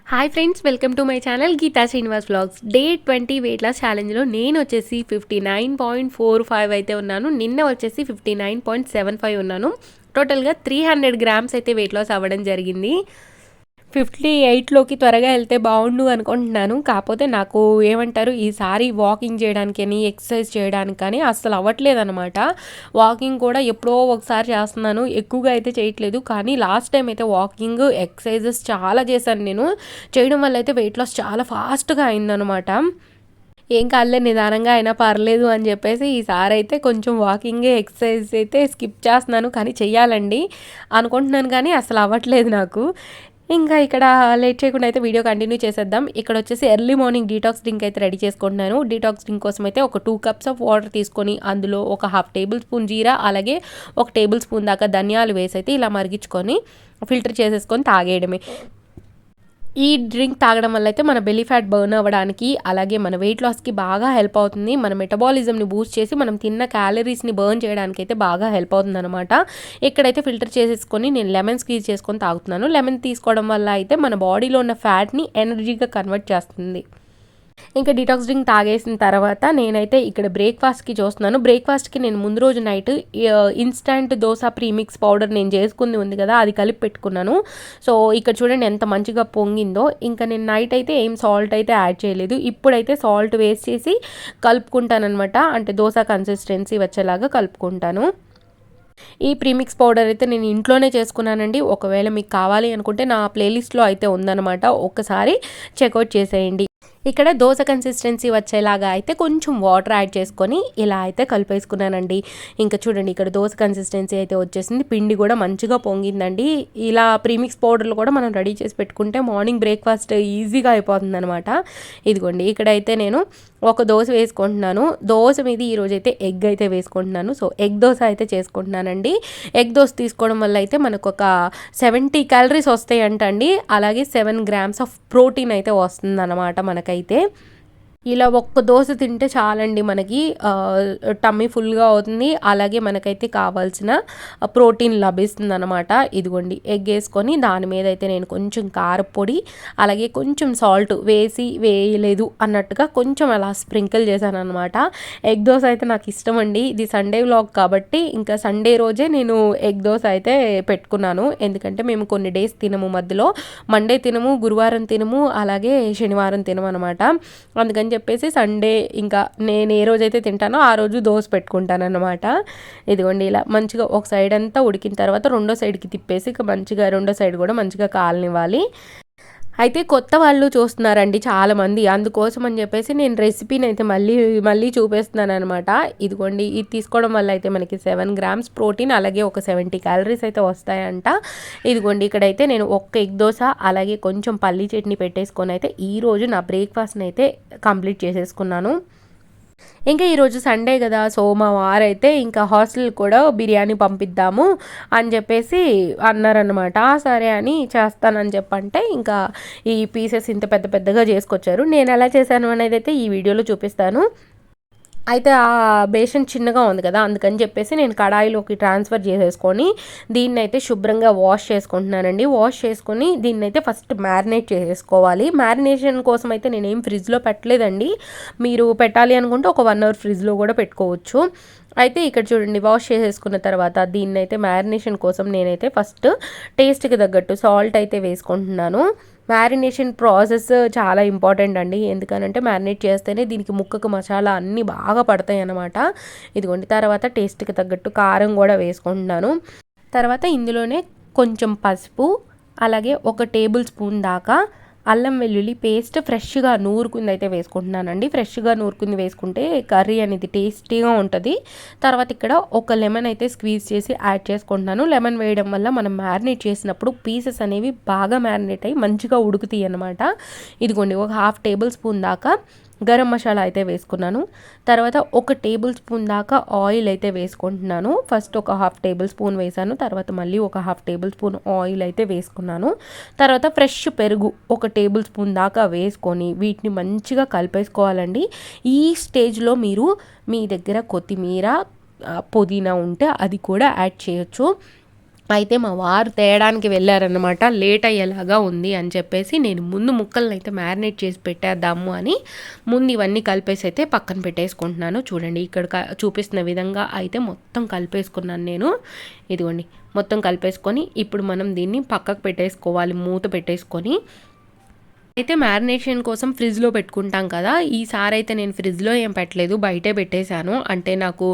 Hi friends, welcome to my channel Geeta Srinivas vlogs. Day 20 weight loss ఛాలెంజ్లో నేను వచ్చేసి 59.45 అయితే ఉన్నాను. నిన్న వచ్చేసి 59.75 ఉన్నాను. టోటల్గా 300 గ్రామ్స్ అయితే వెయిట్ లాస్ అవ్వడం జరిగింది. 58లోకి త్వరగా వెళ్తే బాగుండు అనుకుంటున్నాను. కాకపోతే నాకు ఏమంటారు, ఈసారి వాకింగ్ చేయడానికి కానీ ఎక్సర్సైజ్ చేయడానికి కానీ అస్సలు అవ్వట్లేదు అనమాట. వాకింగ్ కూడా ఎప్పుడో ఒకసారి చేస్తున్నాను, ఎక్కువగా అయితే చేయట్లేదు. కానీ లాస్ట్ టైం అయితే వాకింగ్ ఎక్సర్సైజెస్ చాలా చేశాను నేను. చేయడం వల్ల అయితే వెయిట్ లాస్ చాలా ఫాస్ట్గా అయిందనమాట. ఏం కాదులే, నిదానంగా అయినా పర్లేదు అని చెప్పేసి ఈసారి అయితే కొంచెం వాకింగ్ ఎక్సర్సైజ్ అయితే స్కిప్ చేస్తున్నాను. కానీ చెయ్యాలండి అనుకుంటున్నాను, కానీ అసలు అవ్వట్లేదు నాకు. ఇంకా ఇక్కడ లేట్ చేయకుండా అయితే వీడియో కంటిన్యూ చేసేద్దాం. ఇక్కడ వచ్చేసి ఎర్లీ మార్నింగ్ డీటాక్స్ డ్రింక్ అయితే రెడీ చేసుకుంటున్నాను. డీటాక్స్ డ్రింక్ కోసం అయితే ఒక 2 కప్స్ ఆఫ్ వాటర్ తీసుకొని అందులో ఒక 1/2 టేబుల్ స్పూన్ జీరా, అలాగే 1 టేబుల్ స్పూన్ దాకా ధనియాలు వేసి అయితే ఇలా మరిగించుకొని ఫిల్టర్ చేసేసుకొని తాగేయడమే. ఈ డ్రింక్ తాగడం వల్ల అయితే మన బెల్లీ ఫ్యాట్ బర్న్ అవ్వడానికి, అలాగే మన వెయిట్ లాస్కి బాగా హెల్ప్ అవుతుంది. మన మెటబాలిజంని బూస్ట్ చేసి మనం తిన్న క్యాలరీస్ని బర్న్ చేయడానికి అయితే బాగా హెల్ప్ అవుతుంది అనమాట. ఇక్కడైతే ఫిల్టర్ చేసేసుకొని నేను లెమన్ స్క్వీజ్ చేసుకొని తాగుతున్నాను. లెమన్ తీసుకోవడం వల్ల అయితే మన బాడీలో ఉన్న ఫ్యాట్ని ఎనర్జీగా కన్వర్ట్ చేస్తుంది. ఇంకా డీటాక్స్ డ్రింక్ తాగేసిన తర్వాత నేనైతే ఇక్కడ బ్రేక్ఫాస్ట్కి చూస్తున్నాను. బ్రేక్ఫాస్ట్కి నేను ముందు రోజు night instant dosa premix powder నేను చేసుకుంది ఉంది కదా, అది కలిపి పెట్టుకున్నాను. సో ఇక్కడ చూడండి ఎంత మంచిగా పొంగిందో. ఇంకా నేను నైట్ అయితే ఏం సాల్ట్ అయితే యాడ్ చేయలేదు. ఇప్పుడైతే సాల్ట్ వేస్ట్ చేసి కలుపుకుంటాను అనమాట. అంటే దోశ కన్సిస్టెన్సీ వచ్చేలాగా కలుపుకుంటాను. ఈ ప్రీమిక్స్ పౌడర్ అయితే నేను ఇంట్లోనే చేసుకున్నానండి. ఒకవేళ మీకు కావాలి అనుకుంటే నా ప్లేలిస్ట్లో అయితే ఉందన్నమాట, ఒక్కసారి చెక్అవుట్ చేసేయండి. ఇక్కడ దోశ కన్సిస్టెన్సీ వచ్చేలాగా అయితే కొంచెం వాటర్ యాడ్ చేసుకొని ఇలా అయితే కలిపేసుకున్నానండి. ఇంకా చూడండి ఇక్కడ దోశ కన్సిస్టెన్సీ అయితే వచ్చేసింది. పిండి కూడా మంచిగా పొంగిందండి. ఇలా ప్రీమిక్స్ పౌడర్లు కూడా మనం రెడీ చేసి పెట్టుకుంటే మార్నింగ్ బ్రేక్ఫాస్ట్ ఈజీగా అయిపోతుంది అనమాట. ఇదిగోండి ఇక్కడైతే నేను ఒక దోశ వేసుకుంటున్నాను. దోశ మీద ఈరోజైతే ఎగ్ అయితే వేసుకుంటున్నాను. సో ఎగ్ దోశ అయితే చేసుకుంటున్నానండి. ఎగ్ దోశ తీసుకోవడం వల్ల అయితే మనకు ఒక 70 క్యాలరీస్ వస్తాయి అంటండి. అలాగే 7 గ్రామ్స్ ఆఫ్ ప్రోటీన్ అయితే వస్తుంది అనమాట మనకైతే. ఇలా ఒక్క దోశ తింటే చాలండి, మనకి టమ్మీ ఫుల్గా అవుతుంది. అలాగే మనకైతే కావాల్సిన ప్రోటీన్ లభిస్తుంది అనమాట. ఇదిగోండి ఎగ్ వేసుకొని దాని మీద అయితే నేను కొంచెం కారపొడి, అలాగే కొంచెం సాల్ట్ వేయలేదు అన్నట్టుగా కొంచెం అలా స్ప్రింకిల్ చేశాను అనమాట. ఎగ్ దోశ అయితే నాకు ఇష్టం అండి. ఇది సండే వ్లాగ్ కాబట్టి ఇంకా సండే రోజే నేను ఎగ్ దోశ అయితే పెట్టుకున్నాను. ఎందుకంటే మేము కొన్ని డేస్ తినము, మధ్యలో మండే తినము, గురువారం తినము, అలాగే శనివారం తినము అనమాట. అందుకని చెప్పేసి సండే ఇంకా నేను ఏ రోజైతే తింటానో ఆ రోజు దోశ పెట్టుకుంటాను అన్నమాట. ఇదిగోండి ఇలా మంచిగా ఒక సైడ్ అంతా ఉడికిన తర్వాత రెండో సైడ్కి తిప్పేసి ఇక మంచిగా రెండో సైడ్ కూడా మంచిగా కాలనివ్వాలి. అయితే కొత్త వాళ్ళు చూస్తున్నారండి చాలామంది, అందుకోసం అని చెప్పేసి నేను రెసిపీని అయితే మళ్ళీ చూపిస్తున్నాను అనమాట. ఇదిగోండి ఇది తీసుకోవడం వల్ల అయితే మనకి 7 గ్రామ్స్ ప్రోటీన్, అలాగే ఒక 70 క్యాలరీస్ అయితే వస్తాయంట. ఇదిగోండి ఇక్కడైతే నేను ఒక్క ఎగ్ దోశ అలాగే కొంచెం పల్లీ చట్నీ పెట్టేసుకొని అయితే ఈరోజు నా బ్రేక్ఫాస్ట్ని అయితే కంప్లీట్ చేసేసుకున్నాను. ఇంకా ఈరోజు సండే కదా, సో మా వారైతే ఇంకా హాస్టల్ కూడా బిర్యానీ పంపిద్దాము అని చెప్పేసి అన్నారనమాట. సరే అని చేస్తానని చెప్పంటే ఇంకా ఈ పీసెస్ ఇంత పెద్ద పెద్దగా చేసుకొచ్చారు. నేను ఎలా చేశాను అనేది అయితే ఈ వీడియోలో చూపిస్తాను. అయితే ఆ బేషన్ చిన్నగా ఉంది కదా, అందుకని చెప్పేసి నేను కడాయిలోకి ట్రాన్స్ఫర్ చేసేసుకొని దీన్ని అయితే శుభ్రంగా వాష్ చేసుకుంటున్నానండి. వాష్ చేసుకొని దీన్ని అయితే ఫస్ట్ మ్యారినేట్ చేసేసుకోవాలి. మ్యారినేషన్ కోసం అయితే నేనేం ఫ్రిడ్జ్లో పెట్టలేదండి. మీరు పెట్టాలి అనుకుంటే ఒక 1 అవర్ ఫ్రిడ్జ్లో కూడా పెట్టుకోవచ్చు. అయితే ఇక్కడ చూడండి వాష్ చేసేసుకున్న తర్వాత దీన్ని అయితే మ్యారినేషన్ కోసం నేనైతే ఫస్ట్ టేస్ట్కి తగ్గట్టు సాల్ట్ అయితే వేసుకుంటున్నాను. మ్యారినేషన్ ప్రాసెస్ చాలా ఇంపార్టెంట్ అండి. ఎందుకనంటే మ్యారినేట్ చేస్తేనే దీనికి ముక్కకు మసాలా అన్నీ బాగా పడతాయి అన్నమాట. ఇదిగోండి తర్వాత టేస్ట్కి తగ్గట్టు కారం కూడా వేసుకుంటున్నాను. తర్వాత ఇందులోనే కొంచెం పసుపు, అలాగే 1 టేబుల్ స్పూన్ దాకా అల్లం వెల్లుల్లి పేస్ట్ ఫ్రెష్గా నూరుకుంది అయితే వేసుకుంటున్నానండి. ఫ్రెష్గా నూరుకుంది వేసుకుంటే కర్రీ అనేది టేస్టీగా ఉంటుంది. తర్వాత ఇక్కడ ఒక లెమన్ అయితే స్క్వీజ్ చేసి యాడ్ చేసుకుంటున్నాను. లెమన్ వేయడం వల్ల మనం మ్యారినేట్ చేసినప్పుడు పీసెస్ అనేవి బాగా మ్యారినేట్ అయ్యి మంచిగా ఉడుకుతాయి అన్నమాట. ఇదిగోండి ఒక 1/2 టేబుల్ స్పూన్ దాకా గరం మసాలా అయితే వేసుకున్నాను. తర్వాత 1 టేబుల్ స్పూన్ దాకా ఆయిల్ అయితే వేసుకుంటున్నాను. ఫస్ట్ ఒక 1/2 టేబుల్ స్పూన్ వేసాను, తర్వాత మళ్ళీ ఒక 1/2 టేబుల్ స్పూన్ ఆయిల్ అయితే వేసుకున్నాను. తర్వాత ఫ్రెష్ పెరుగు 1 టేబుల్ స్పూన్ దాకా వేసుకొని వీటిని మంచిగా కలిపేసుకోవాలండి. ఈ స్టేజ్లో మీరు మీ దగ్గర కొత్తిమీర, పుదీనా ఉంటే అది కూడా యాడ్ చేయొచ్చు. అయితే మా వారు తేయడానికి వెళ్ళారనమాట. లేట్ అయ్యేలాగా ఉంది అని చెప్పేసి నేను ముందు ముక్కలను అయితే మ్యారినేట్ చేసి పెట్టేద్దాము అని ముందు ఇవన్నీ కలిపేసి అయితే పక్కన పెట్టేసుకుంటున్నాను. చూడండి ఇక్కడ చూపిస్తున్న విధంగా అయితే మొత్తం కలిపేసుకున్నాను నేను. ఇదిగోండి మొత్తం కలిపేసుకొని ఇప్పుడు మనం దీన్ని పక్కకు పెట్టేసుకోవాలి మూత పెట్టేసుకొని. అయితే మ్యారినేషన్ కోసం ఫ్రిడ్జ్లో పెట్టుకుంటాం కదా, ఈసారి అయితే నేను ఫ్రిడ్జ్లో ఏం పెట్టలేదు, బయటే పెట్టేశాను. అంటే నాకు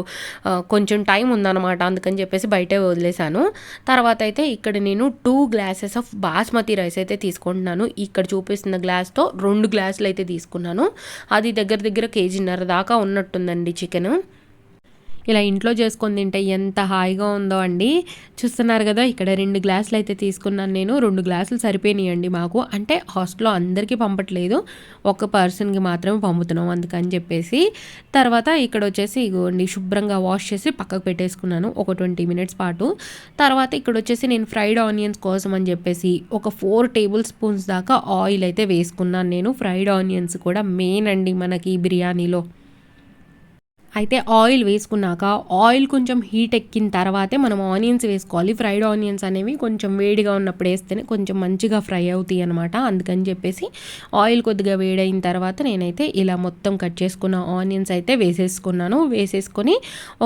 కొంచెం టైం ఉందన్నమాట, అందుకని చెప్పేసి బయటే వదిలేశాను. తర్వాత అయితే ఇక్కడ నేను 2 గ్లాసెస్ ఆఫ్ బాస్మతి రైస్ అయితే తీసుకుంటున్నాను. ఇక్కడ చూపిస్తున్న గ్లాస్తో 2 గ్లాసులు అయితే తీసుకున్నాను. అది దగ్గర దగ్గర 1.5 kg దాకా ఉన్నట్టుందండి చికెన్. ఇలా ఇంట్లో చేసుకొని తింటే ఎంత హాయిగా ఉందో అండి. చూస్తున్నారు కదా, ఇక్కడ 2 గ్లాసులు అయితే తీసుకున్నాను నేను. 2 గ్లాసులు సరిపోయినాయండి మాకు. అంటే హాస్టల్లో అందరికీ పంపట్లేదు, ఒక పర్సన్కి మాత్రమే పంపుతున్నాం అందుకని చెప్పేసి. తర్వాత ఇక్కడ వచ్చేసి ఇగోండి శుభ్రంగా వాష్ చేసి పక్కకు పెట్టేసుకున్నాను ఒక 20 minutes పాటు. తర్వాత ఇక్కడ వచ్చేసి నేను ఫ్రైడ్ ఆనియన్స్ కోసం అని చెప్పేసి ఒక 4 టేబుల్ స్పూన్స్ దాకా ఆయిల్ అయితే వేసుకున్నాను నేను. ఫ్రైడ్ ఆనియన్స్ కూడా మెయిన్ అండి మనకి బిర్యానీలో. అయితే ఆయిల్ వేసుకున్నాక ఆయిల్ కొంచెం హీట్ ఎక్కిన తర్వాతే మనం ఆనియన్స్ వేసుకోవాలి. ఫ్రైడ్ ఆనియన్స్ అనేవి కొంచెం వేడిగా ఉన్నప్పుడు వేస్తేనే కొంచెం మంచిగా ఫ్రై అవుతాయి అనమాట. అందుకని చెప్పేసి ఆయిల్ కొద్దిగా వేడైన తర్వాత నేనైతే ఇలా మొత్తం కట్ చేసుకున్న ఆనియన్స్ అయితే వేసేసుకున్నాను. వేసేసుకొని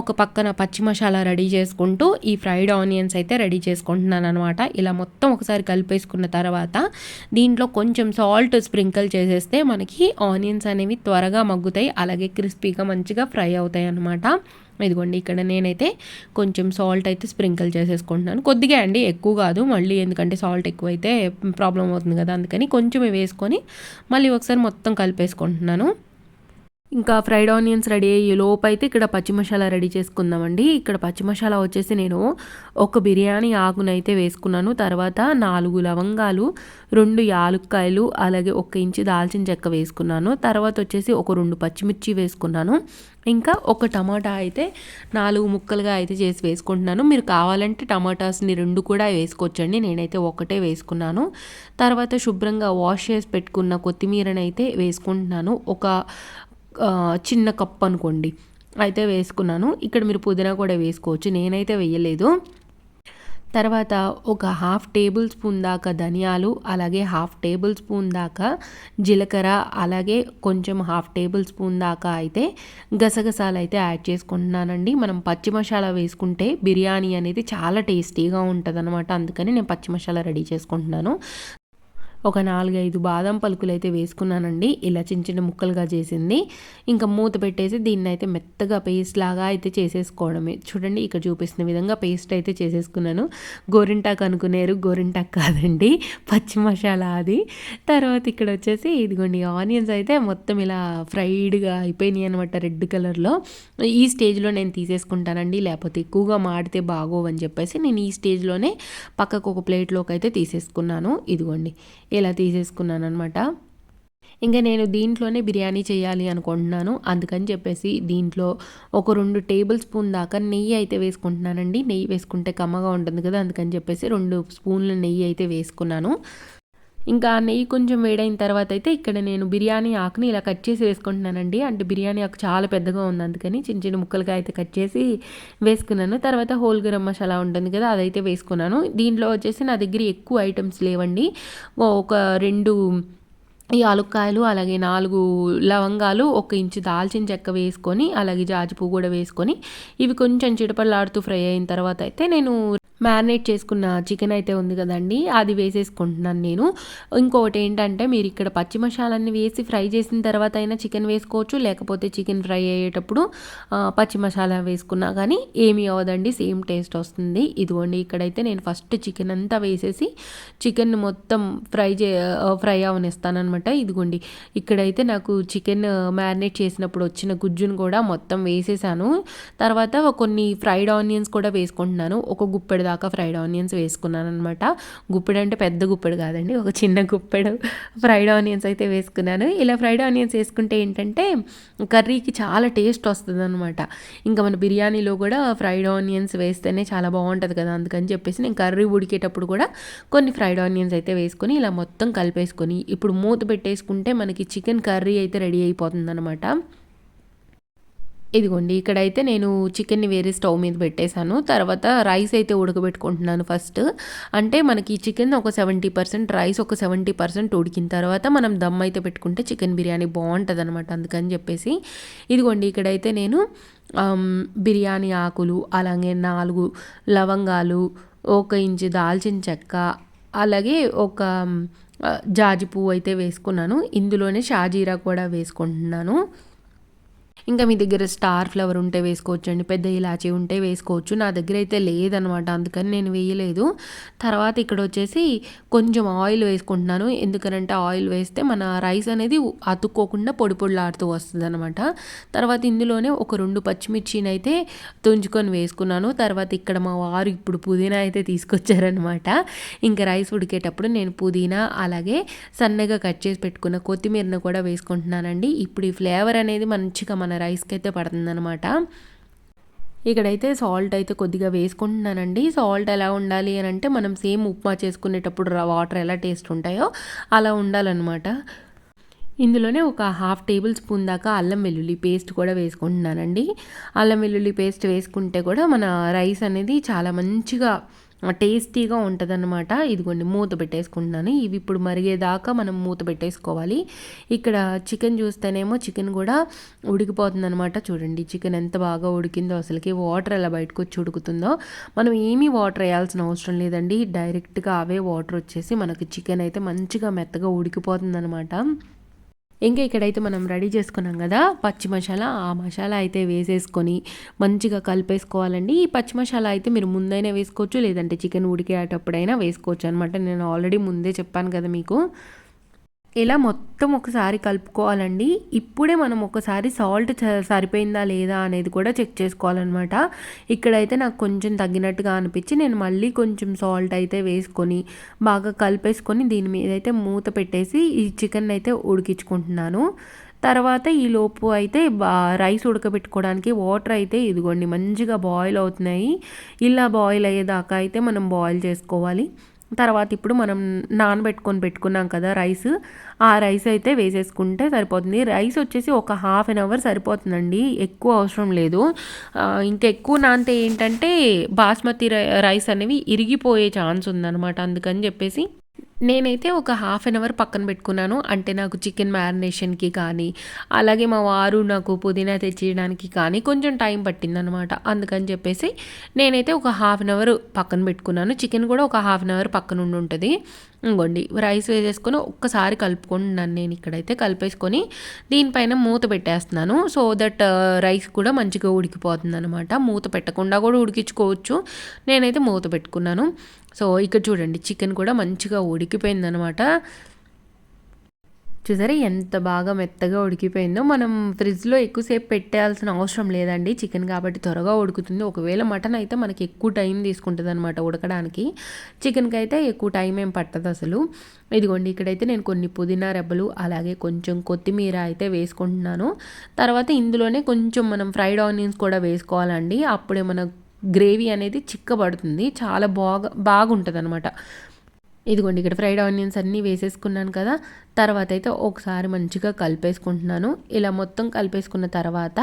ఒక పక్కన పచ్చి మసాలా రెడీ చేసుకుంటూ ఈ ఫ్రైడ్ ఆనియన్స్ అయితే రెడీ చేసుకుంటున్నాను అనమాట. ఇలా మొత్తం ఒకసారి కలిపేసుకున్న తర్వాత దీంట్లో కొంచెం సాల్ట్ స్ప్రింకిల్ చేసేస్తే మనకి ఆనియన్స్ అనేవి త్వరగా మగ్గుతాయి, అలాగే క్రిస్పీగా మంచిగా ఫ్రై అవుతాయి అన్నమాట. ఇదిగోండి ఇక్కడ నేనైతే కొంచెం సాల్ట్ అయితే స్ప్రింకిల్ చేసేసుకుంటున్నాను, కొద్దిగా అండి, ఎక్కువ కాదు. మళ్ళీ ఎందుకంటే సాల్ట్ ఎక్కువైతే ప్రాబ్లం అవుతుంది కదా, అందుకని కొంచెం వేసుకొని మళ్ళీ ఒకసారి మొత్తం కలిపేసుకుంటున్నాను. ఇంకా ఫ్రైడ్ ఆనియన్స్ రెడీ అయ్యే లోపు అయితే ఇక్కడ పచ్చి మసాలా రెడీ చేసుకుందామండి. ఇక్కడ పచ్చి మసాలా వచ్చేసి నేను ఒక బిర్యానీ ఆకునైతే వేసుకున్నాను. తర్వాత 4 లవంగాలు, 2 యాలుక్కాయలు, అలాగే 1 ఇంచు దాల్చిన చెక్క వేసుకున్నాను. తర్వాత వచ్చేసి ఒక 2 పచ్చిమిర్చి వేసుకున్నాను. ఇంకా ఒక టమాటా అయితే 4 ముక్కలుగా అయితే చేసి వేసుకుంటున్నాను. మీరు కావాలంటే టమాటాస్ని 2 కూడా వేసుకోవచ్చండి, నేనైతే ఒకటే వేసుకున్నాను. తర్వాత శుభ్రంగా వాష్ చేసి పెట్టుకున్న కొత్తిమీరని అయితే వేసుకుంటున్నాను. ఒక చిన్న కప్ అనుకోండి అయితే వేసుకున్నాను. ఇక్కడ మీరు పుదీనా కూడా వేసుకోవచ్చు, నేనైతే వేయలేదు. తర్వాత ఒక 1/2 టేబుల్ స్పూన్ దాకా ధనియాలు, అలాగే 1/2 టేబుల్ స్పూన్ దాకా జీలకర్ర, అలాగే కొంచెం 1/2 టేబుల్ స్పూన్ దాకా అయితే గసగసాలు అయితే యాడ్ చేసుకుంటున్నానండి. మనం పచ్చి మసాలా వేసుకుంటే బిర్యానీ అనేది చాలా టేస్టీగా ఉంటుంది అనమాట, అందుకని నేను పచ్చి మసాలా రెడీ చేసుకుంటున్నాను. ఒక 4-5 బాదం పలుకులు అయితే వేసుకున్నానండి, ఇలా చిన్న చిన్న ముక్కలుగా చేసింది. ఇంకా మూత పెట్టేసి దీన్ని అయితే మెత్తగా పేస్ట్ లాగా అయితే చేసేసుకోవడమే. చూడండి ఇక్కడ చూపిస్తున్న విధంగా పేస్ట్ అయితే చేసేసుకున్నాను. గోరింటాకు అనుకునేరు, గోరింటాకు కాదండి, పచ్చి మసాలా అది. తర్వాత ఇక్కడ వచ్చేసి ఇదిగోండి ఆనియన్స్ అయితే మొత్తం ఇలా ఫ్రైడ్గా అయిపోయినాయి అనమాట, రెడ్ కలర్లో. ఈ స్టేజ్లో నేను తీసేసుకుంటానండి, లేకపోతే ఎక్కువగా మాడితే బాగోవని చెప్పేసి నేను ఈ స్టేజ్లోనే పక్కకు ఒక ప్లేట్లోకి అయితే తీసేసుకున్నాను. ఇదిగోండి ఇలా తీసేసుకున్నాను అనమాట. ఇంకా నేను దీంట్లోనే బిర్యానీ చేయాలి అనుకుంటున్నాను, అందుకని చెప్పేసి దీంట్లో ఒక 2 టేబుల్ స్పూన్ దాకా నెయ్యి అయితే వేసుకుంటున్నానండి. నెయ్యి వేసుకుంటే కమ్మగా ఉంటుంది కదా, అందుకని చెప్పేసి 2 స్పూన్ల నెయ్యి అయితే వేసుకున్నాను. ఇంకా నెయ్యి కొంచెం వేడైన తర్వాత అయితే ఇక్కడ నేను బిర్యానీ ఆకుని ఇలా కట్ చేసి వేసుకుంటున్నానండి. అంటే బిర్యానీ ఆకు చాలా పెద్దగా ఉంది, అందుకని చిన్న చిన్న ముక్కలుగా అయితే కట్ చేసి వేసుకున్నాను. తర్వాత హోల్ గరం మసాలా ఉంటుంది కదా, అదైతే వేసుకున్నాను. దీంట్లో వచ్చేసి నా దగ్గర ఎక్కువ ఐటమ్స్ లేవండి. ఒక 2 యాలుక్కాయలు, అలాగే 4 లవంగాలు, 1 ఇంచు దాల్చిన చెక్క వేసుకొని, అలాగే జాజి పువ్వు కూడా వేసుకొని ఇవి కొంచెం చిటపటలాడుతూ ఫ్రై అయిన తర్వాత అయితే నేను మ్యారినేట్ చేసుకున్న చికెన్ అయితే ఉంది కదండి, అది వేసేసుకుంటున్నాను నేను. ఇంకొకటి ఏంటంటే మీరు ఇక్కడ పచ్చి మసాలాన్ని వేసి ఫ్రై చేసిన తర్వాత అయినా చికెన్ వేసుకోవచ్చు, లేకపోతే చికెన్ ఫ్రై అయ్యేటప్పుడు పచ్చి మసాలా వేసుకున్నా కానీ ఏమీ అవ్వదండి, సేమ్ టేస్ట్ వస్తుంది. ఇదిగోండి ఇక్కడైతే నేను ఫస్ట్ చికెన్ అంతా వేసేసి చికెన్ మొత్తం ఫ్రై అవనిస్తాను అనమాట. ఇదిగోండి ఇక్కడైతే నాకు చికెన్ మ్యారినేట్ చేసినప్పుడు వచ్చిన గుజ్జును కూడా మొత్తం వేసేసాను. తర్వాత కొన్ని ఫ్రైడ్ ఆనియన్స్ కూడా వేసుకుంటున్నాను. ఒక గుప్పెడు దాకా ఫ్రైడ్ ఆనియన్స్ వేసుకున్నాను అనమాట. గుప్పెడు అంటే పెద్ద గుప్పెడు కాదండి, ఒక చిన్న గుప్పెడు ఫ్రైడ్ ఆనియన్స్ అయితే వేసుకున్నాను. ఇలా ఫ్రైడ్ ఆనియన్స్ వేసుకుంటే ఏంటంటే కర్రీకి చాలా టేస్ట్ వస్తుంది అనమాట. ఇంకా మన బిర్యానీలో కూడా ఫ్రైడ్ ఆనియన్స్ వేస్తేనే చాలా బాగుంటుంది కదా, అందుకని చెప్పేసి నేను కర్రీ ఉడికేటప్పుడు కూడా కొన్ని ఫ్రైడ్ ఆనియన్స్ అయితే వేసుకొని ఇలా మొత్తం కలిపేసుకొని ఇప్పుడు మూత పెట్టేసుకుంటే మనకి చికెన్ కర్రీ అయితే రెడీ అయిపోతుంది అనమాట. ఇదిగోండి ఇక్కడైతే నేను చికెన్‌ని వేరే స్టవ్ మీద పెట్టేశాను. తర్వాత రైస్ అయితే ఉడకబెట్టుకుంటున్నాను ఫస్ట్. అంటే మనకి చికెన్ ఒక 70%, రైస్ ఒక 70% ఉడికిన తర్వాత మనం దమ్ అయితే పెట్టుకుంటే చికెన్ బిర్యానీ బావుంటదనమాట. అందుకని చెప్పేసి ఇదిగోండి ఇక్కడైతే నేను బిర్యానీ ఆకులు, అలాగే 4 లవంగాలు, 1 ఇంచు దాల్చిన చెక్క, అలాగే ఒక జాజి పువ్వు అయితే వేసుకున్నాను. ఇందులోనే షాజీరా కూడా వేసుకుంటున్నాను. ఇంకా మీ దగ్గర స్టార్ ఫ్లవర్ ఉంటే వేసుకోవచ్చండి. పెద్ద ఇలాచీ ఉంటే వేసుకోవచ్చు. నా దగ్గర అయితే లేదనమాట. అందుకని నేను వేయలేదు. తర్వాత ఇక్కడొచ్చేసి కొంచెం ఆయిల్ వేసుకుంటున్నాను. ఎందుకనంటే ఆయిల్ వేస్తే మన రైస్ అనేది అతుక్కోకుండా పొడి పొడిలాడుతూ వస్తదనమాట. తర్వాత ఇందులోనే ఒక 2 పచ్చిమిర్చినైతే తుంచుకొని వేసుకున్నాను. తర్వాత ఇక్కడ మా వారు ఇప్పుడు పుదీనా అయితే తీసుకొచ్చారనమాట. ఇంకా రైస్ ఉడికేటప్పుడు నేను పుదీనా అలాగే సన్నగా కట్ చేసి పెట్టుకున్న కొత్తిమీరను కూడా వేసుకుంటున్నానండి. ఇప్పుడు ఈ ఫ్లేవర్ అనేది మంచిగా మన రైస్కి అయితే పడుతుందనమాట. ఇక్కడైతే సాల్ట్ అయితే కొద్దిగా వేసుకుంటున్నానండి. సాల్ట్ ఎలా ఉండాలి అని అంటే మనం సేమ్ ఉప్మా చేసుకునేటప్పుడు వాటర్ ఎలా టేస్ట్ ఉంటాయో అలా ఉండాలన్నమాట. ఇందులోనే ఒక 1/2 టేబుల్ స్పూన్ దాకా అల్లం వెల్లుల్లి పేస్ట్ కూడా వేసుకుంటున్నానండి. అల్లం వెల్లుల్లి పేస్ట్ వేసుకుంటే కూడా మన రైస్ అనేది చాలా మంచిగా టేస్టీగా ఉంటదనమాట. ఇదిగోండి మూత పెట్టేసుకుంటున్నాను. ఇవి ఇప్పుడు మరిగేదాకా మనం మూత పెట్టేసుకోవాలి. ఇక్కడ చికెన్ చూస్తేనేమో చికెన్ కూడా ఉడికిపోతుందనమాట. చూడండి చికెన్ ఎంత బాగా ఉడికిందో, అసలుకి వాటర్ ఎలా బయటకు వచ్చి ఉడుకుతుందో. మనం ఏమీ వాటర్ వేయాల్సిన అవసరం లేదండి. డైరెక్ట్గా అవే వాటర్ వచ్చేసి మనకి చికెన్ అయితే మంచిగా మెత్తగా ఉడికిపోతుందనమాట. ఇంకా ఇక్కడైతే మనం రెడీ చేసుకున్నాం కదా పచ్చి మసాలా, ఆ మసాలా అయితే వేసేసుకొని మంచిగా కలిపేసుకోవాలండి. ఈ పచ్చి మసాలా అయితే మీరు ముందైనా వేసుకోవచ్చు, లేదంటే చికెన్ ఉడికేటప్పుడైనా వేసుకోవచ్చు అనమాట. నేను ఆల్రెడీ ముందే చెప్పాను కదా మీకు. ఇలా మొత్తం ఒకసారి కలుపుకోవాలండి. ఇప్పుడే మనం ఒకసారి సాల్ట్ సరిపోయిందా లేదా అనేది కూడా చెక్ చేసుకోవాలన్నమాట. ఇక్కడైతే నాకు కొంచెం తగ్గినట్టుగా అనిపించి నేను మళ్ళీ కొంచెం సాల్ట్ అయితే వేసుకొని బాగా కలిపేసుకొని దీని మీద అయితే మూత పెట్టేసి ఈ చికెన్ అయితే ఉడికించుకుంటున్నాను. తర్వాత ఈలోపు అయితే రైస్ ఉడకబెట్టుకోవడానికి వాటర్ అయితే ఇదిగోండి మంచిగా బాయిల్ అవుతున్నాయి. ఇలా బాయిల్ అయ్యేదాకా అయితే మనం బాయిల్ చేసుకోవాలి. తర్వాత ఇప్పుడు మనం నానబెట్టుకొని పెట్టుకున్నాం కదా రైస్, ఆ రైస్ అయితే వేసేసుకుంటే సరిపోతుంది. రైస్ వచ్చేసి ఒక 1/2 అవర్ సరిపోతుందండి, ఎక్కువ అవసరం లేదు. ఇంకా ఎక్కువ నానితే ఏంటంటే బాస్మతి రైస్ అనేవి ఇరిగిపోయే ఛాన్స్ ఉందన్నమాట. అందుకని చెప్పేసి నేనైతే ఒక 1/2 అవర్ పక్కన పెట్టుకున్నాను. అంటే నాకు చికెన్ మ్యారినేషన్‌కి కానీ, అలాగే మా వారు నాకు పుదీనా తెచ్చియడానికి కానీ కొంచెం టైం పట్టిందనమాట. అందుకని చెప్పేసి నేనైతే ఒక 1/2 అవర్ పక్కన పెట్టుకున్నాను. చికెన్ కూడా ఒక 1/2 అవర్ పక్కన ఉండుంటది. ఇంగోండి రైస్ వేసేసుకొని ఒక్కసారి కలుపుకుంటున్నాను నేను ఇక్కడైతే. కలిపేసుకొని దీనిపైన మూత పెట్టేస్తున్నాను. సో దట్ రైస్ కూడా మంచిగా ఉడికిపోతుందనమాట. మూత పెట్టకుండా కూడా ఉడికించుకోవచ్చు. నేనైతే మూత పెట్టుకున్నాను. సో ఇక్కడ చూడండి చికెన్ కూడా మంచిగా ఉడికిపోయిందనమాట. చూసారా ఎంత బాగా మెత్తగా ఉడికిపోయిందో. మనం ఫ్రిడ్జ్లో ఎక్కువసేపు పెట్టాల్సిన అవసరం లేదండి, చికెన్ కాబట్టి త్వరగా ఉడుకుతుంది. ఒకవేళ మటన్ అయితే మనకి ఎక్కువ టైం తీసుకుంటుంది అనమాట ఉడకడానికి. చికెన్కి అయితే ఎక్కువ టైం ఏం పట్టదు అసలు. ఇదిగోండి ఇక్కడైతే నేను కొన్ని పుదీనా రెబ్బలు అలాగే కొంచెం కొత్తిమీర అయితే వేసుకుంటున్నాను. తర్వాత ఇందులోనే కొంచెం మనం ఫ్రైడ్ ఆనియన్స్ కూడా వేసుకోవాలండి. అప్పుడే మన గ్రేవీ అనేది చిక్కబడుతుంది, చాలా బాగుంటుంది అనమాట. ఇదిగోండి ఇక్కడ ఫ్రైడ్ ఆనియన్స్ అన్నీ వేసేసుకున్నాను కదా. తర్వాత అయితే ఒకసారి మంచిగా కలిపేసుకుంటున్నాను. ఇలా మొత్తం కలిపేసుకున్న తర్వాత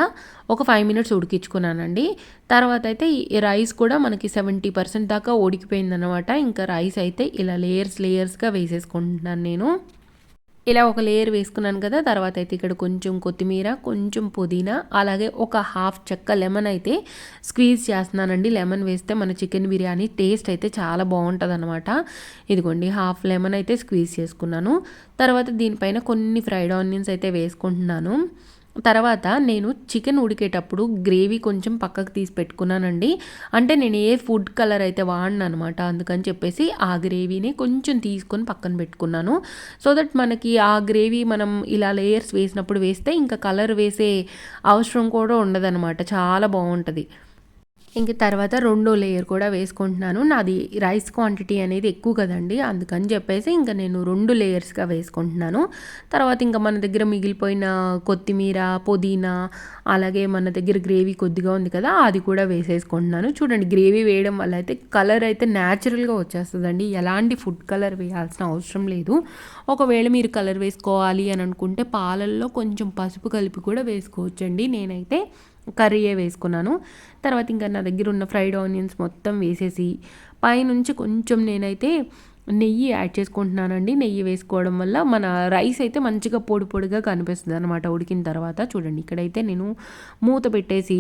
ఒక 5 మినిట్స్ ఉడికించుకున్నానండి. తర్వాత అయితే ఈ రైస్ కూడా మనకి 70% దాకా ఉడికిపోయిందనమాట. ఇంకా రైస్ అయితే ఇలా లేయర్స్గా వేసేసుకుంటున్నాను నేను. ఇలా ఒక లేయర్ వేసుకున్నాను కదా. తర్వాత అయితే ఇక్కడ కొంచెం కొత్తిమీర, కొంచెం పుదీనా, అలాగే ఒక 1/2 చెక్క లెమన్ అయితే స్క్వీజ్ చేస్తున్నానండి. లెమన్ వేస్తే మన చికెన్ బిర్యానీ టేస్ట్ అయితే చాలా బాగుంటుంది అనమాట. ఇదిగోండి 1/2 లెమన్ అయితే స్క్వీజ్ చేసుకున్నాను. తర్వాత దీనిపైన కొన్ని ఫ్రైడ్ ఆనియన్స్ అయితే వేసుకుంటున్నాను. తర్వాత నేను చికెన్ ఉడికేటప్పుడు గ్రేవీ కొంచెం పక్కకు తీసి పెట్టుకున్నానండి. అంటే నేను ఏ ఫుడ్ కలర్ అయితే వాడిన అనమాట. అందుకని చెప్పేసి ఆ గ్రేవీని కొంచెం తీసుకొని పక్కన పెట్టుకున్నాను. సో దట్ మనకి ఆ గ్రేవీ మనం ఇలా లేయర్స్ వేసినప్పుడు వేస్తే ఇంకా కలర్ వేసే అవసరం కూడా ఉండదన్నమాట. చాలా బాగుంటుంది. ఇంక తర్వాత రెండో లేయర్ కూడా వేసుకుంటున్నాను. నాది రైస్ క్వాంటిటీ అనేది ఎక్కువ కదండి, అందుకని చెప్పేసి ఇంకా నేను 2 లేయర్స్గా వేసుకుంటున్నాను. తర్వాత ఇంకా మన దగ్గర మిగిలిపోయిన కొత్తిమీర, పుదీనా, అలాగే మన దగ్గర గ్రేవీ కొద్దిగా ఉంది కదా, అది కూడా వేసేసుకుంటున్నాను. చూడండి గ్రేవీ వేయడం వల్ల అయితే కలర్ అయితే న్యాచురల్గా వచ్చేస్తుందండి. ఎలాంటి ఫుడ్ కలర్ వేయాల్సిన అవసరం లేదు. ఒకవేళ మీరు కలర్ వేసుకోవాలి అని అనుకుంటే పాలల్లో కొంచెం పసుపు కలిపి కూడా వేసుకోవచ్చండి. నేనైతే కర్రీయే వేసుకున్నాను. తర్వాత ఇంకా నా దగ్గర ఉన్న ఫ్రైడ్ ఆనియన్స్ మొత్తం వేసేసి పైనుంచి కొంచెం నేనైతే నెయ్యి యాడ్ చేసుకుంటున్నానండి. నెయ్యి వేసుకోవడం వల్ల మన రైస్ అయితే మంచిగా పొడి పొడిగా కనిపిస్తుంది అనమాట ఉడికిన తర్వాత. చూడండి ఇక్కడైతే నేను మూత పెట్టేసి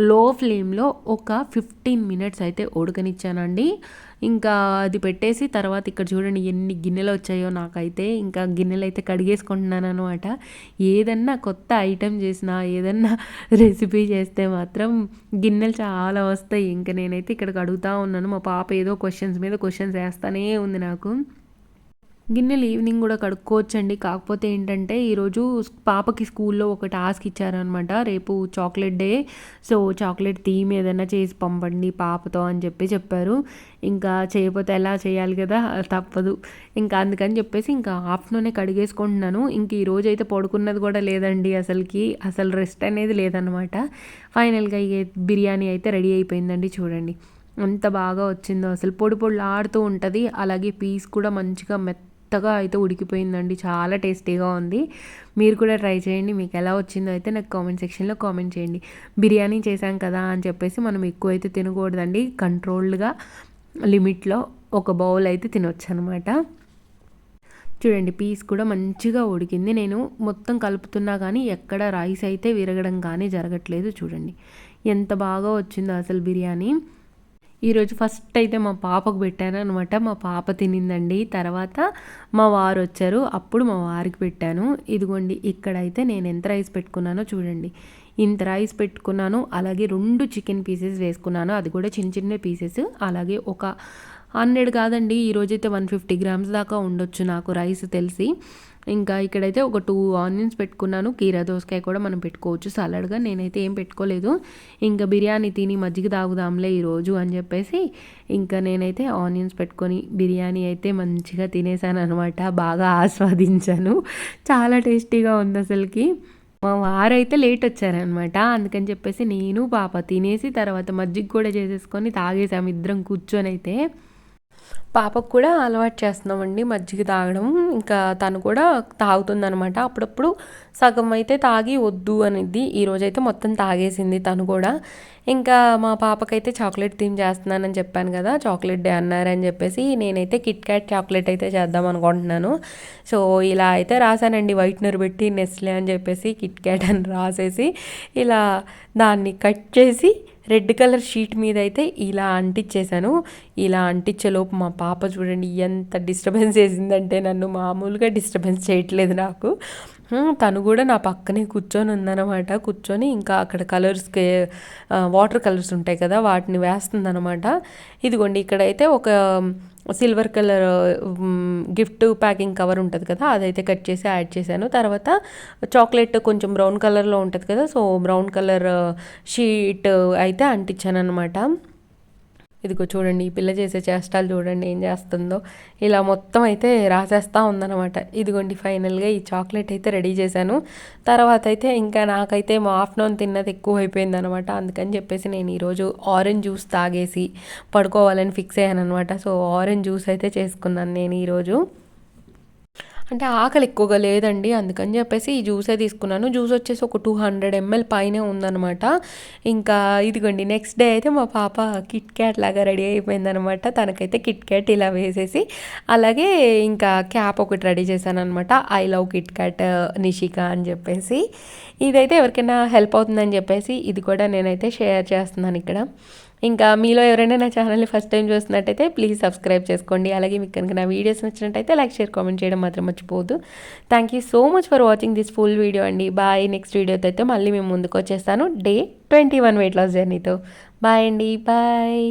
లో ఫ్లేమ్లో ఒక 15 మినిట్స్ అయితే ఉడకనిచ్చానండి. ఇంకా అది పెట్టేసి తర్వాత ఇక్కడ చూడండి ఎన్ని గిన్నెలు వచ్చాయో నాకైతే. ఇంకా గిన్నెలు అయితే కడిగేసుకుంటున్నాను అనమాట. ఏదన్నా కొత్త ఐటెం చేసినా ఏదన్నా రెసిపీ చేస్తే మాత్రం గిన్నెలు చాలా వస్తాయి. ఇంకా నేనైతే ఇక్కడ కడుగుతూ ఉన్నాను. మా పాప ఏదో క్వశ్చన్స్ మీద క్వశ్చన్స్ వేస్తూనే ఉంది నాకు. గిన్నెలు ఈవినింగ్ కూడా కడుక్కోవచ్చండి. కాకపోతే ఏంటంటే ఈరోజు పాపకి స్కూల్లో ఒక టాస్క్ ఇచ్చారనమాట. రేపు chocolate day, so chocolate theme ఏదైనా చేసి పంపండి పాపతో అని చెప్పారు. ఇంకా చేయకపోతే ఎలా చేయాలి కదా, తప్పదు. ఇంకా అందుకని చెప్పేసి ఇంకా ఆఫ్టర్నూనే కడిగేసుకుంటున్నాను. ఇంక ఈరోజు అయితే పడుకున్నది కూడా లేదండి. అసలు రెస్ట్ అనేది లేదనమాట. ఫైనల్గా బిర్యానీ అయితే రెడీ అయిపోయిందండి. చూడండి ఎంత బాగా వచ్చిందో, అసలు పొడి పొడిలాడుతూ ఉంటుంది. అలాగే పీస్ కూడా మంచిగా మెత్తగా అయితే ఉడికిపోయిందండి. చాలా టేస్టీగా ఉంది. మీరు కూడా ట్రై చేయండి. మీకు ఎలా వచ్చిందో అయితే నాకు కామెంట్ సెక్షన్లో కామెంట్ చేయండి. బిర్యానీ చేశాం కదా అని చెప్పేసి మనం ఎక్కువైతే తినకూడదండి. కంట్రోల్డ్గా లిమిట్లో ఒక బౌల్ అయితే తినొచ్చు అనమాట. చూడండి పీస్ కూడా మంచిగా ఉడికింది. నేను మొత్తం కలుపుతున్నా కానీ ఎక్కడ రైస్ అయితే విరగడం కానీ జరగట్లేదు. చూడండి ఎంత బాగా వచ్చిందో అసలు బిర్యానీ. ఈరోజు ఫస్ట్ అయితే మా పాపకు పెట్టాను అనమాట. మా పాప తినిందండి. తర్వాత మా వారు వచ్చారు, అప్పుడు మా వారికి పెట్టాను. ఇదిగోండి ఇక్కడైతే నేను ఎంత రైస్ పెట్టుకున్నానో చూడండి. ఇంత రైస్ పెట్టుకున్నాను. అలాగే 2 చికెన్ పీసెస్ వేసుకున్నాను, అది కూడా చిన్న చిన్న పీసెస్. అలాగే ఒక 100 కాదండి, ఈరోజైతే 150 గ్రామ్స్ దాకా ఉండొచ్చు నాకు రైస్ తెలిసి. ఇంకా ఇక్కడైతే ఒక 2 ఆనియన్స్ పెట్టుకున్నాను. కీరా దోసకాయ కూడా మనం పెట్టుకోవచ్చు సలాడ్గా. నేనైతే ఏం పెట్టుకోలేదు. ఇంకా బిర్యానీ తిని మజ్జిగ తాగుదాంలే ఈరోజు అని చెప్పేసి ఇంకా నేనైతే ఆనియన్స్ పెట్టుకొని బిర్యానీ అయితే మంచిగా తినేసాను అనమాట. బాగా ఆస్వాదించాను. చాలా టేస్టీగా ఉంది అసలుకి. మా వారైతే లేట్ వచ్చారనమాట. అందుకని చెప్పేసి నేను పాప తినేసి తర్వాత మజ్జిగ కూడా చేసేసుకొని తాగేసాము ఇద్దరం కూర్చొని. అయితే పాపకు కూడా అలవాటు చేస్తున్నామండి మజ్జిగ తాగడం. ఇంకా తను కూడా తాగుతుందనమాట. అప్పుడప్పుడు సగం అయితే తాగి వద్దు అనిద్ది. ఈరోజైతే మొత్తం తాగేసింది తను కూడా. ఇంకా మా పాపకైతే చాక్లెట్ థీమ్ చేస్తున్నానని చెప్పాను కదా, చాక్లెట్ డే అన్నారని చెప్పేసి నేనైతే కిట్ క్యాట్ చాక్లెట్ అయితే చేద్దాం అనుకుంటున్నాను. సో ఇలా అయితే రాశానండి, వైట్నర్ పెట్టి నెస్లే అని చెప్పేసి కిట్ క్యాట్ అని రాసేసి ఇలా దాన్ని కట్ చేసి రెడ్ కలర్ షీట్ మీద అయితే ఇలా అంటించేశాను. ఇలా అంటించేలోపు మా పాప చూడండి ఎంత డిస్టర్బెన్స్ చేసిందంటే, నన్ను మామూలుగా డిస్టర్బెన్స్ చేయట్లేదు నాకు. తను కూడా నా పక్కనే కూర్చొని ఉందన్నమాట. కూర్చొని ఇంకా అక్కడ కలర్స్కి వాటర్ కలర్స్ ఉంటాయి కదా, వాటిని వేస్తుందన్నమాట. ఇదిగోండి ఇక్కడైతే ఒక silver colour gift packing cover ఉంటుంది కదా, అదైతే కట్ చేసి యాడ్ చేశాను. తర్వాత చాక్లెట్ కొంచెం బ్రౌన్ కలర్లో ఉంటుంది కదా, సో బ్రౌన్ కలర్ షీట్ అయితే అంటించాను అనమాట. ఇదిగో చూడండి ఈ పిల్ల చేసే చేష్టాలు చూడండి ఏం చేస్తుందో. ఇలా మొత్తం అయితే రాసేస్తూ ఉందన్నమాట. ఇదిగోండి ఫైనల్గా ఈ చాక్లెట్ అయితే రెడీ చేశాను. తర్వాత అయితే ఇంకా నాకైతే మా ఆఫ్టర్నూన్ తిన్నది ఎక్కువ అయిపోయింది అనమాట. అందుకని చెప్పేసి నేను ఈరోజు ఆరెంజ్ జ్యూస్ తాగేసి పడుకోవాలని ఫిక్స్ అయ్యాను అనమాట. సో ఆరెంజ్ జ్యూస్ అయితే చేసుకున్నాను నేను ఈరోజు. అంటే ఆకలి ఎక్కువగా లేదండి, అందుకని చెప్పేసి ఈ జ్యూసే తీసుకున్నాను. జ్యూస్ వచ్చేసి ఒక 200 ml పైనే ఉందన్నమాట. ఇంకా ఇదిగోండి నెక్స్ట్ డే అయితే మా పాప కిట్ క్యాట్ లాగా రెడీ అయిపోయిందనమాట. తనకైతే కిట్ క్యాట్ ఇలా వేసేసి అలాగే ఇంకా క్యాప్ ఒకటి రెడీ చేశాను అనమాట. I love Kit Kat Nishika అని చెప్పేసి. ఇదైతే ఎవరికైనా హెల్ప్ అవుతుందని చెప్పేసి ఇది కూడా నేనైతే షేర్ చేస్తున్నాను ఇక్కడ. ఇంకా మీలో ఎవరైనా నా ఛానల్ని ఫస్ట్ టైం చూస్తున్నట్టయితే ప్లీజ్ సబ్స్క్రైబ్ చేసుకోండి. అలాగే మీకు కనుక నా వీడియోస్ నచ్చినట్టయితే లైక్, షేర్, కామెంట్ చేయడం మాత్రం మర్చిపోవద్దు. Thank you so much for watching this full video అండి. బాయ్. నెక్స్ట్ వీడియోతో అయితే మళ్ళీ మేము ముందుకు వచ్చేస్తాను డే 21 వెయిట్ లాస్ జర్నీతో. బాయ్ అండి, బాయ్.